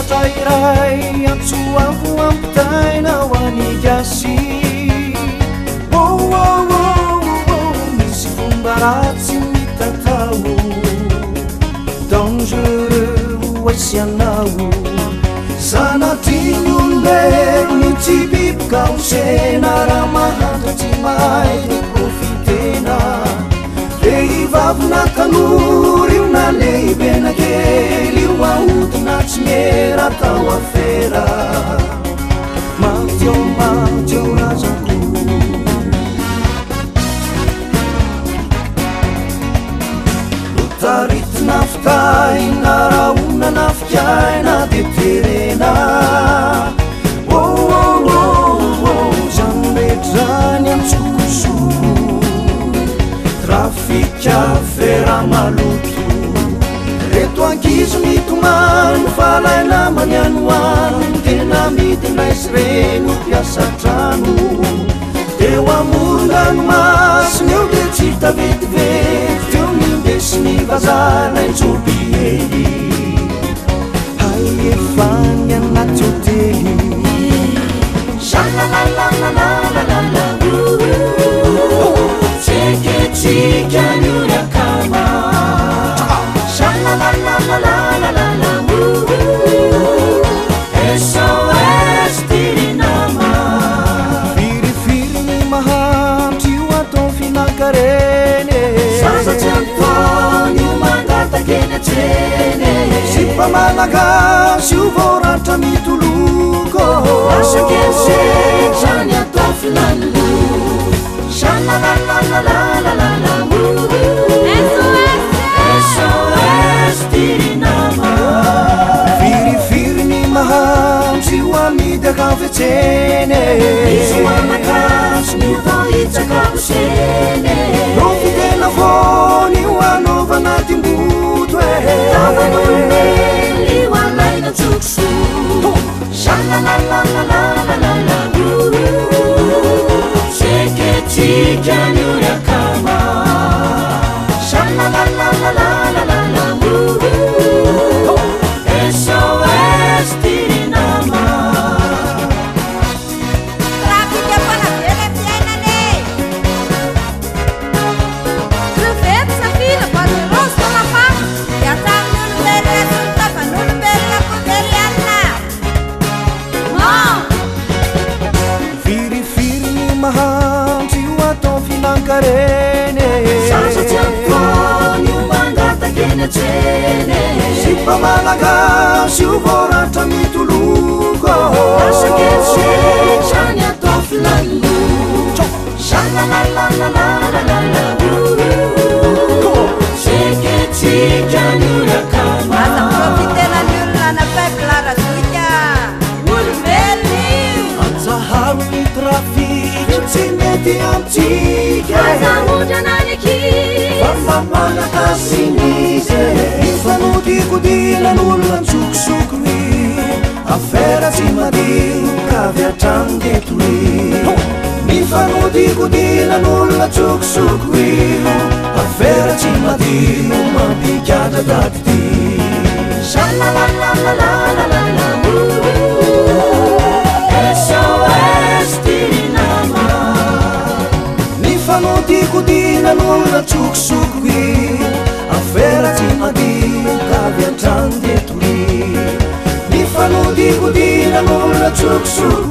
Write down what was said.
tairay antsoavo ampitaina ho anigasy misy fomba ratsy mitatao dangereux oasianao sanatiny olombelony tsy biboka osena raha mahandratsy mahay ny profitena vehivavina tanory io na lehibena kely io ahodina tsy miera tao afera mateo razako taritina fitaina raha onana fikaina de terena zany metrany amtsokosoko trafika fera maloto reto ankizo mitomany falaina manianoany tena midinaizy reny mpiasa trano teo amorongano masiny eo de tsy tavetivety teo mindesiny vazana intsobiely hay efany anaty hotely shalalalalalalalala tseketsika nyurakama shalalalalalalalala SOS tirinama firifiriny mahamtry io atao finankareny sasatsy antony io mangatakeny atseny sipamalagasy io voratra mitoloko asakesetrany atao filanilo shalalalalalalalala SOS tirinama firifiriny mahamtry io amidy akavetseny isomanakasy ny vohitsakaboseny no fitena vony io anaovana timboto tavan'olombely io alaina tsokso shalalalalalalalala tseketsika nyurakama shalalalalalalalala SOS tirinama trafika panavela fiainane reveto safila poderoso tolapa yatamin'olombelona soltavan'olombelona poderiana firifiriny mahandry io atao finankareny sasatsy antony io mangatakeny atseny sipamalagasy io voratra mitoloko asakesetrany atao filanilo shalalalalalalalala tseketsika nyurakama azaprofitenanyolona na peuple razoika olombelony anjaharo ny trafika tsy mety amtsika azamondrananeky famampanakasin'izy ifanodikodinan'olona ntsokosoko afera tsy madio kavy atrano detoy mifanodikodinan'olona ntsokosoko afera tsy madio mampikatra dadity shalalalalalalalala SOS tirinama mifanodikodinan'olona ntsokosoko afera tsy madio kavy atrano detoy mifanodikodinan'olona ntsokosoko